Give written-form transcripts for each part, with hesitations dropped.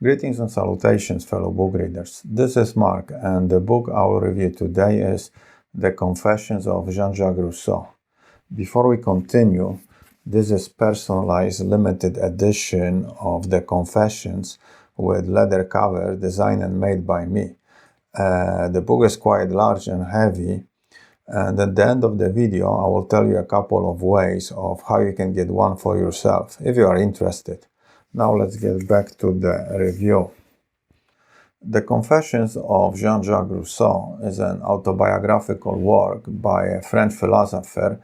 Greetings and salutations, fellow book readers. This is Mark, and the book I will review today is The Confessions of Jean-Jacques Rousseau. Before we continue, this is personalized limited edition of The Confessions with leather cover designed and made by me. The book is quite large and heavy, and at the end of the video I will tell you a couple of ways of how you can get one for yourself if you are interested. Now let's get back to the review. The Confessions of Jean-Jacques Rousseau is an autobiographical work by a French philosopher,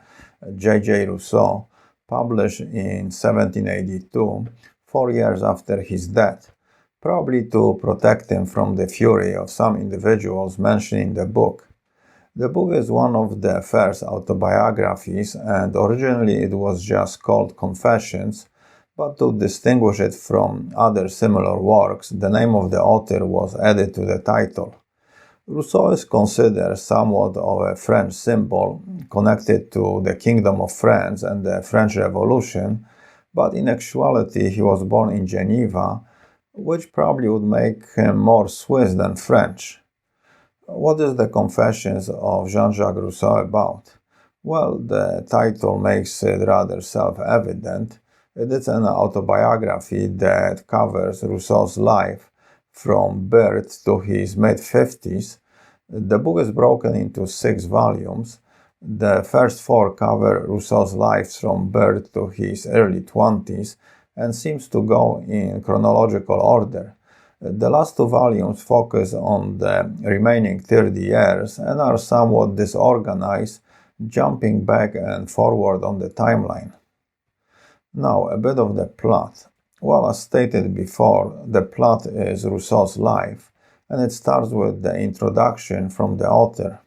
J.J. Rousseau, published in 1782, 4 years after his death, probably to protect him from the fury of some individuals mentioned in the book. The book is one of the first autobiographies, and originally it was just called Confessions, but to distinguish it from other similar works, the name of the author was added to the title. Rousseau is considered somewhat of a French symbol connected to the Kingdom of France and the French Revolution, but in actuality he was born in Geneva, which probably would make him more Swiss than French. What is the Confessions of Jean-Jacques Rousseau about? Well, the title makes it rather self-evident. It is an autobiography that covers Rousseau's life from birth to his mid-50s. The book is broken into 6 volumes. The first 4 cover Rousseau's life from birth to his early 20s and seems to go in chronological order. The last 2 volumes focus on the remaining 30 years and are somewhat disorganized, jumping back and forward on the timeline. Now, a bit of the plot. Well, as stated before, the plot is Rousseau's life, and it starts with the introduction from the author.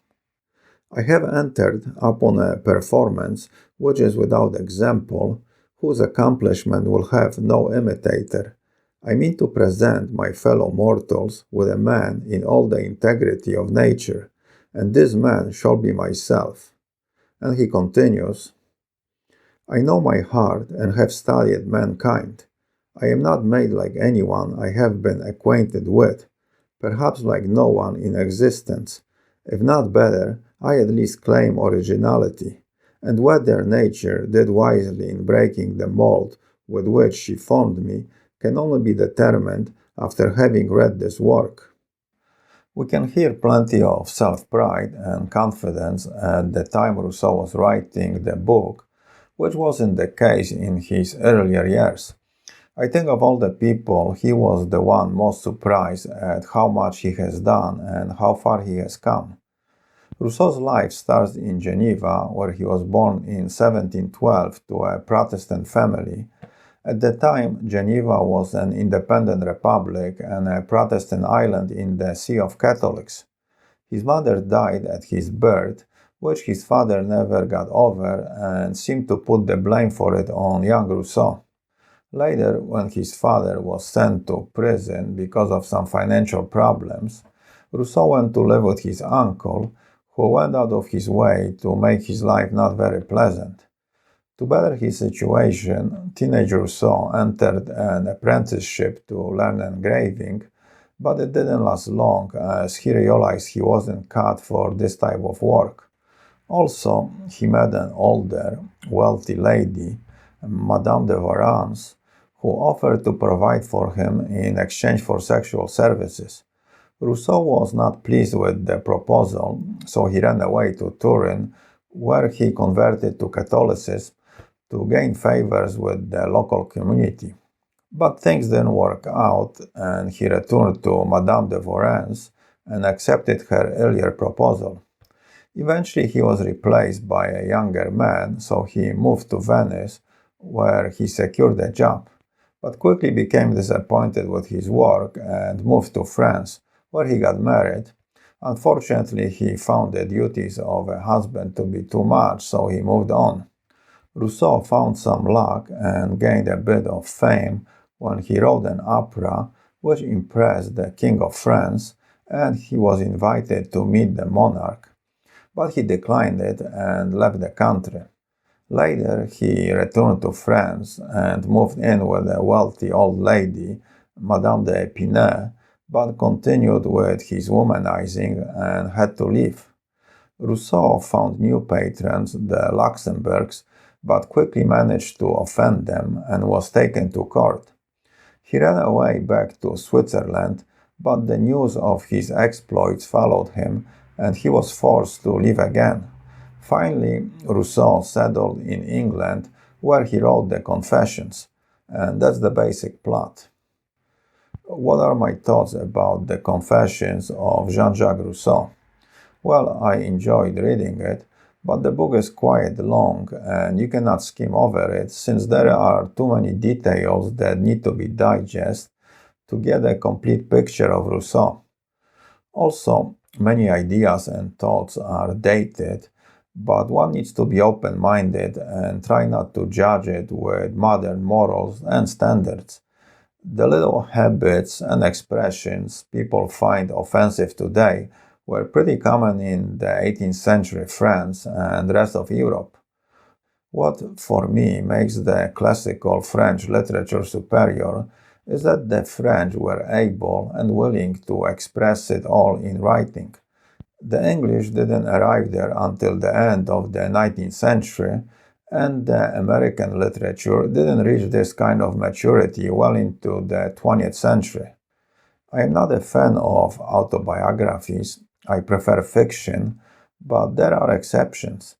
I have entered upon a performance which is without example, whose accomplishment will have no imitator. I mean to present my fellow mortals with a man in all the integrity of nature, and this man shall be myself. And he continues, I know my heart and have studied mankind. I am not made like anyone I have been acquainted with, perhaps like no one in existence. If not better, I at least claim originality, and whether nature did wisely in breaking the mold with which she formed me can only be determined after having read this work. We can hear plenty of self-pride and confidence at the time Rousseau was writing the book, which wasn't the case in his earlier years. I think of all the people, he was the one most surprised at how much he has done and how far he has come. Rousseau's life starts in Geneva, where he was born in 1712 to a Protestant family. At the time, Geneva was an independent republic and a Protestant island in the Sea of Catholics. His mother died at his birth, which his father never got over and seemed to put the blame for it on young Rousseau. Later, when his father was sent to prison because of some financial problems, Rousseau went to live with his uncle, who went out of his way to make his life not very pleasant. To better his situation, teenage Rousseau entered an apprenticeship to learn engraving, but it didn't last long as he realized he wasn't cut for this type of work. Also, he met an older, wealthy lady, Madame de Warrens, who offered to provide for him in exchange for sexual services. Rousseau was not pleased with the proposal, so he ran away to Turin, where he converted to Catholicism to gain favors with the local community. But things didn't work out, and he returned to Madame de Warrens and accepted her earlier proposal. Eventually he was replaced by a younger man, so he moved to Venice, where he secured a job, but quickly became disappointed with his work and moved to France, where he got married. Unfortunately, he found the duties of a husband to be too much, so he moved on. Rousseau found some luck and gained a bit of fame when he wrote an opera which impressed the King of France, and he was invited to meet the monarch. But he declined it and left the country. Later, he returned to France and moved in with a wealthy old lady Madame d'Épinay, but continued with his womanizing and had to leave. Rousseau found new patrons, the Luxembourgs, but quickly managed to offend them and was taken to court. He ran away back to Switzerland, but the news of his exploits followed him, and he was forced to leave again. Finally, Rousseau settled in England, where he wrote the Confessions, and that's the basic plot. What are my thoughts about the Confessions of Jean-Jacques Rousseau? Well, I enjoyed reading it, but the book is quite long and you cannot skim over it since there are too many details that need to be digested to get a complete picture of Rousseau. Also, many ideas and thoughts are dated, but one needs to be open-minded and try not to judge it with modern morals and standards. The little habits and expressions people find offensive today were pretty common in the 18th century France and the rest of Europe. What, for me, makes the classical French literature superior is that the French were able and willing to express it all in writing. The English didn't arrive there until the end of the 19th century, and the American literature didn't reach this kind of maturity well into the 20th century. I am not a fan of autobiographies. I prefer fiction, but there are exceptions.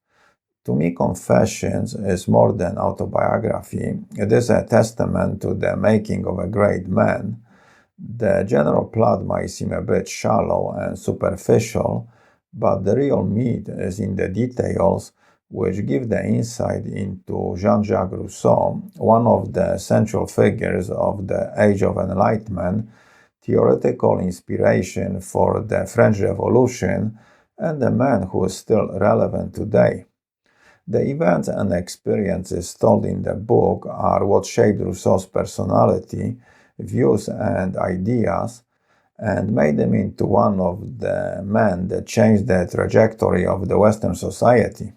To me, Confessions is more than autobiography. It is a testament to the making of a great man. The general plot might seem a bit shallow and superficial, but the real meat is in the details which give the insight into Jean-Jacques Rousseau, one of the central figures of the Age of Enlightenment, theoretical inspiration for the French Revolution, and a man who is still relevant today. The events and experiences told in the book are what shaped Rousseau's personality, views, and ideas, and made him into one of the men that changed the trajectory of the Western society.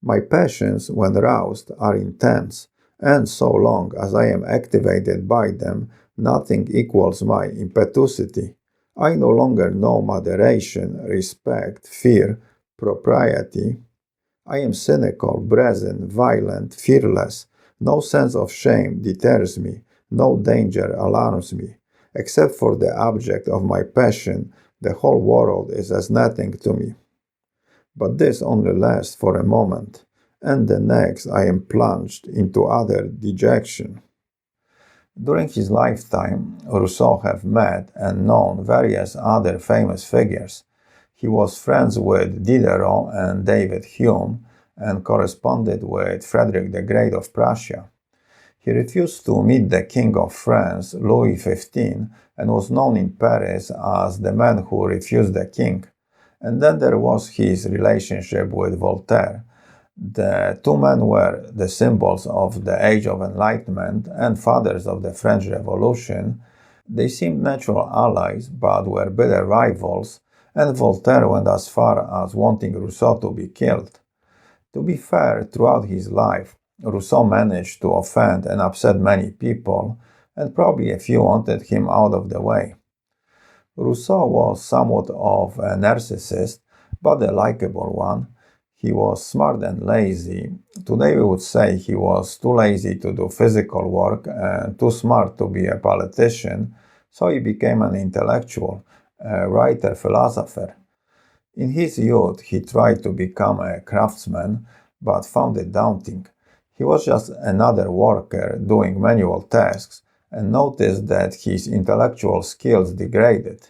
My passions, when roused, are intense, and so long as I am activated by them, nothing equals my impetuosity. I no longer know moderation, respect, fear, propriety. I am cynical, brazen, violent, fearless. No sense of shame deters me. No danger alarms me. Except for the object of my passion, the whole world is as nothing to me. But this only lasts for a moment, and the next I am plunged into utter dejection. During his lifetime, Rousseau have met and known various other famous figures. He was friends with Diderot and David Hume, and corresponded with Frederick the Great of Prussia. He refused to meet the King of France, Louis XV, and was known in Paris as the man who refused the king. And then there was his relationship with Voltaire. The two men were the symbols of the Age of Enlightenment and fathers of the French Revolution. They seemed natural allies, but were bitter rivals, and Voltaire went as far as wanting Rousseau to be killed. To be fair, throughout his life, Rousseau managed to offend and upset many people, and probably a few wanted him out of the way. Rousseau was somewhat of a narcissist, but a likable one. He was smart and lazy. Today we would say he was too lazy to do physical work and too smart to be a politician, so he became an intellectual, a writer, philosopher. In his youth, he tried to become a craftsman, but found it daunting. He was just another worker doing manual tasks and noticed that his intellectual skills degraded.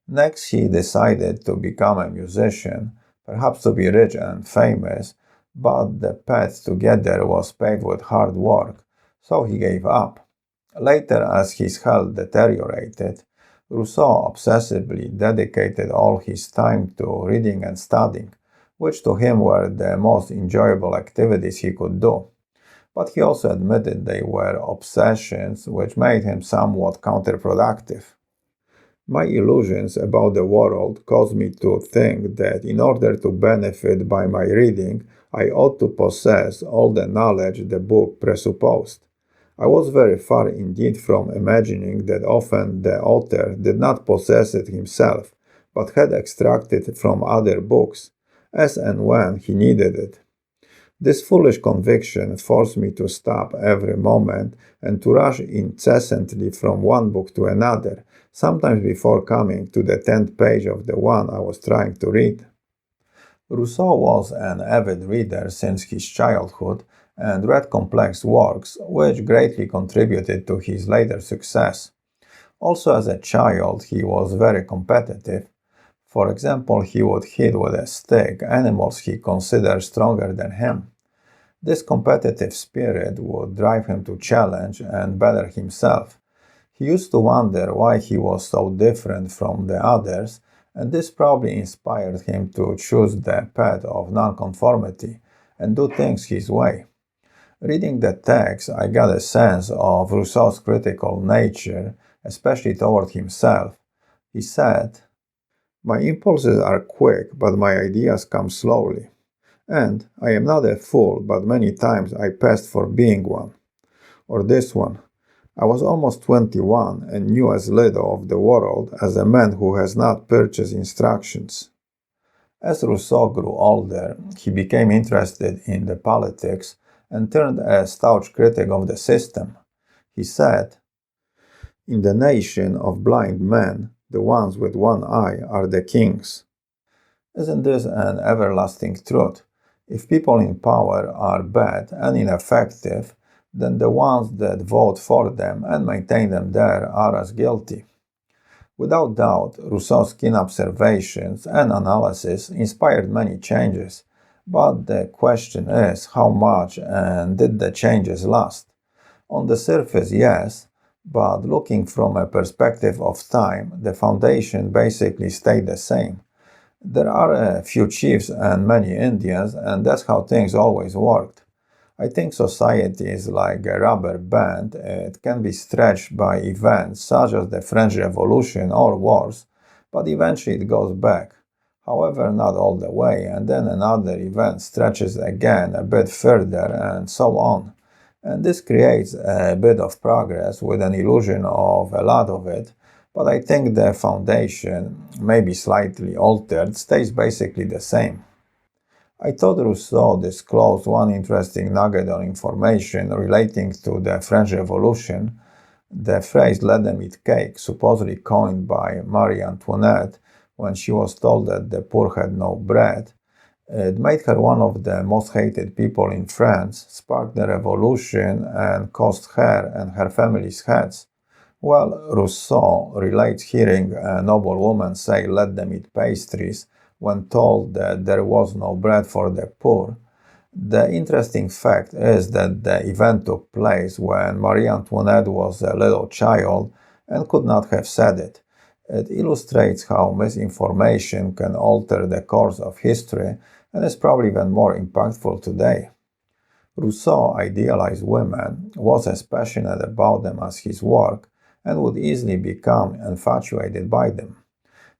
Next, he decided to become a musician, perhaps to be rich and famous, but the path to get there was paved with hard work, so he gave up. Later, as his health deteriorated, Rousseau obsessively dedicated all his time to reading and studying, which to him were the most enjoyable activities he could do. But he also admitted they were obsessions which made him somewhat counterproductive. My illusions about the world caused me to think that in order to benefit by my reading, I ought to possess all the knowledge the book presupposed. I was very far indeed from imagining that often the author did not possess it himself, but had extracted it from other books, as and when he needed it. This foolish conviction forced me to stop every moment and to rush incessantly from one book to another, sometimes before coming to the 10th page of the one I was trying to read. Rousseau was an avid reader since his childhood and read complex works, which greatly contributed to his later success. Also, as a child, he was very competitive. For example, he would hit with a stick animals he considered stronger than him. This competitive spirit would drive him to challenge and better himself. He used to wonder why he was so different from the others, and this probably inspired him to choose the path of nonconformity and do things his way. Reading the text, I got a sense of Rousseau's critical nature, especially toward himself. He said, "My impulses are quick, but my ideas come slowly. And I am not a fool, but many times I passed for being one." Or this one, "I was almost 21 and knew as little of the world as a man who has not purchased instructions." As Rousseau grew older, he became interested in the politics and turned a staunch critic of the system. He said, "In the nation of blind men, the ones with one eye are the kings." Isn't this an everlasting truth? If people in power are bad and ineffective, then the ones that vote for them and maintain them there are as guilty. Without doubt, Rousseau's keen observations and analysis inspired many changes, but the question is how much and did the changes last? On the surface, yes, but looking from a perspective of time, the foundation basically stayed the same. There are a few chiefs and many Indians, and that's how things always worked. I think society is like a rubber band. It can be stretched by events such as the French Revolution or wars, but eventually it goes back. However, not all the way, and then another event stretches again a bit further, and so on. And this creates a bit of progress with an illusion of a lot of it, but I think the foundation, maybe slightly altered, stays basically the same. I thought Rousseau disclosed one interesting nugget of information relating to the French Revolution. The phrase "let them eat cake," supposedly coined by Marie Antoinette when she was told that the poor had no bread. It made her one of the most hated people in France, sparked the revolution, and cost her and her family's heads. Well, Rousseau relates hearing a noble woman say "let them eat pastries" when told that there was no bread for the poor. The interesting fact is that the event took place when Marie Antoinette was a little child and could not have said it. It illustrates how misinformation can alter the course of history and is probably even more impactful today. Rousseau idealized women, was as passionate about them as his work, and would easily become infatuated by them.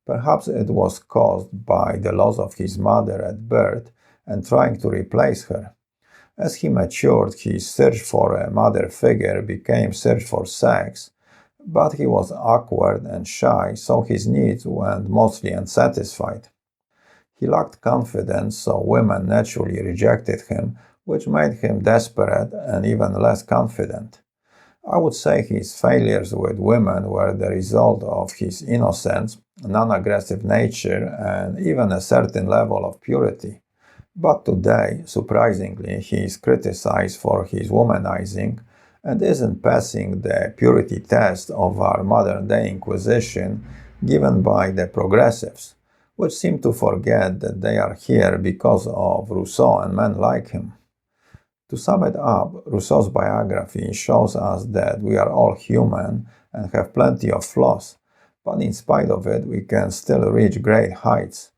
Perhaps it was caused by the loss of his mother at birth and trying to replace her. As he matured, his search for a mother figure became search for sex, but he was awkward and shy, so his needs went mostly unsatisfied. He lacked confidence, so women naturally rejected him, which made him desperate and even less confident. I would say his failures with women were the result of his innocence, non-aggressive nature, and even a certain level of purity. But today, surprisingly, he is criticized for his womanizing and isn't passing the purity test of our modern-day Inquisition given by the progressives, which seem to forget that they are here because of Rousseau and men like him. To sum it up, Rousseau's biography shows us that we are all human and have plenty of flaws, but in spite of it, we can still reach great heights.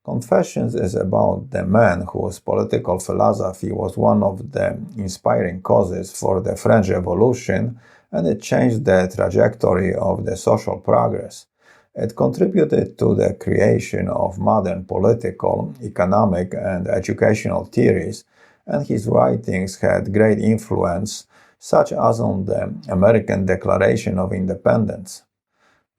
Confessions is about the man whose political philosophy was one of the inspiring causes for the French Revolution, and it changed the trajectory of the social progress. It contributed to the creation of modern political, economic, and educational theories, and his writings had great influence such as on the American Declaration of Independence.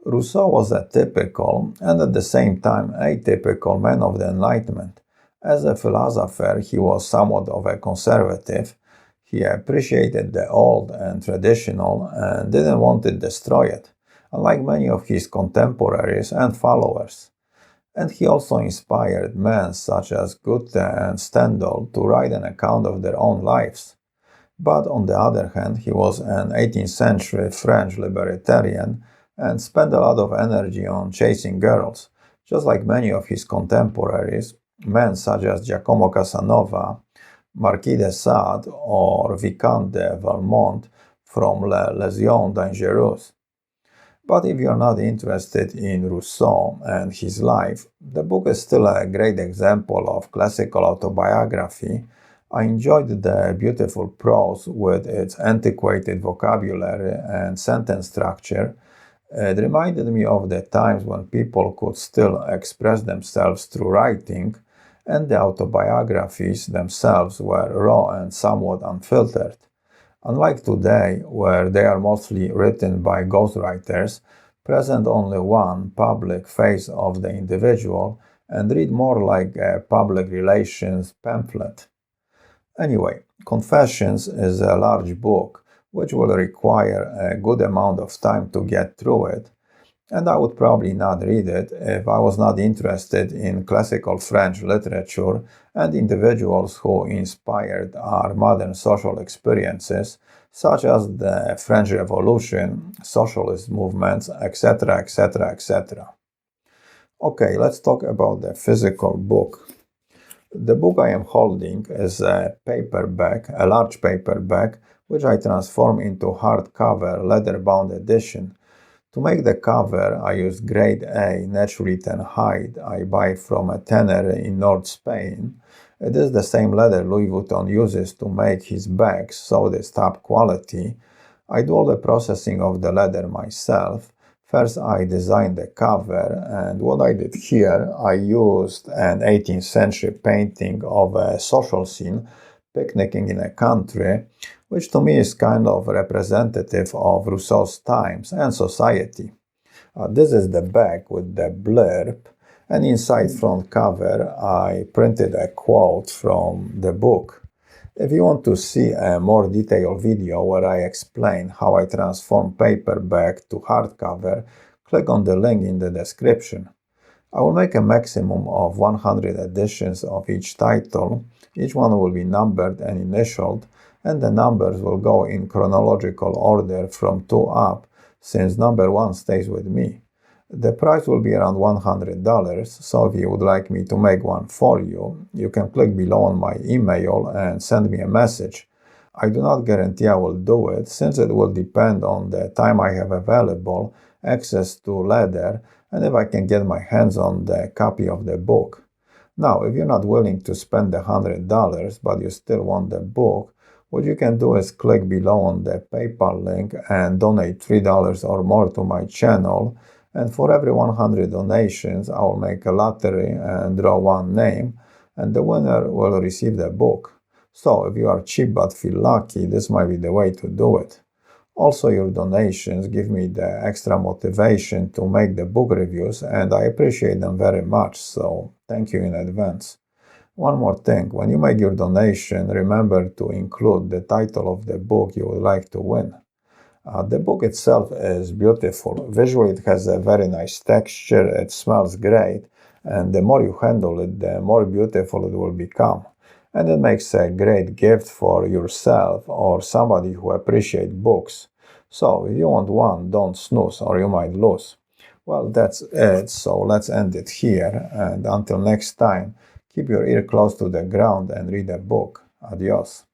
Rousseau was a typical and at the same time atypical man of the Enlightenment. As a philosopher, he was somewhat of a conservative. He appreciated the old and traditional and didn't want to destroy it, unlike many of his contemporaries and followers. And he also inspired men such as Goethe and Stendhal to write an account of their own lives. But on the other hand, he was an 18th century French libertarian and spent a lot of energy on chasing girls, just like many of his contemporaries, men such as Giacomo Casanova, Marquis de Sade, or Vicomte de Valmont from Les Légions Dangereuses. But if you're not interested in Rousseau and his life, the book is still a great example of classical autobiography. I enjoyed the beautiful prose with its antiquated vocabulary and sentence structure. It reminded me of the times when people could still express themselves through writing, and the autobiographies themselves were raw and somewhat unfiltered. Unlike today, where they are mostly written by ghostwriters, present only one public face of the individual, and read more like a public relations pamphlet. Anyway, Confessions is a large book, which will require a good amount of time to get through it, and I would probably not read it if I was not interested in classical French literature and individuals who inspired our modern social experiences, such as the French Revolution, socialist movements, etc., etc., etc. Okay, let's talk about the physical book. The book I am holding is a paperback, a large paperback, which I transform into hardcover leather-bound edition. To make the cover, I use grade A natural-tan hide I buy from a tanner in North Spain. It is the same leather Louis Vuitton uses to make his bags, so it is top quality. I do all the processing of the leather myself. First, I designed the cover, and what I did here, I used an 18th century painting of a social scene, picnicking in a country, which to me is kind of representative of Rousseau's times and society. This is the back with the blurb, and inside front cover I printed a quote from the book. If you want to see a more detailed video where I explain how I transform paperback to hardcover, click on the link in the description. I will make a maximum of 100 editions of each title. Each one will be numbered and initialed, and the numbers will go in chronological order from 2 up, since number 1 stays with me. The price will be around $100, so if you would like me to make one for you, you can click below on my email and send me a message. I do not guarantee I will do it, since it will depend on the time I have available, access to leather, and if I can get my hands on the copy of the book. Now, if you're not willing to spend the $100, but you still want the book, what you can do is click below on the PayPal link and donate $3 or more to my channel, and for every 100 donations, I will make a lottery and draw one name, and the winner will receive the book. So, if you are cheap but feel lucky, this might be the way to do it. Also, your donations give me the extra motivation to make the book reviews, and I appreciate them very much, so thank you in advance. One more thing, when you make your donation, remember to include the title of the book you would like to win. The book itself is beautiful. Visually, it has a very nice texture, it smells great, and the more you handle it, the more beautiful it will become. And it makes a great gift for yourself or somebody who appreciates books. So, if you want one, don't snooze or you might lose. Well, that's it, so let's end it here, and until next time, keep your ear close to the ground and read a book. Adios.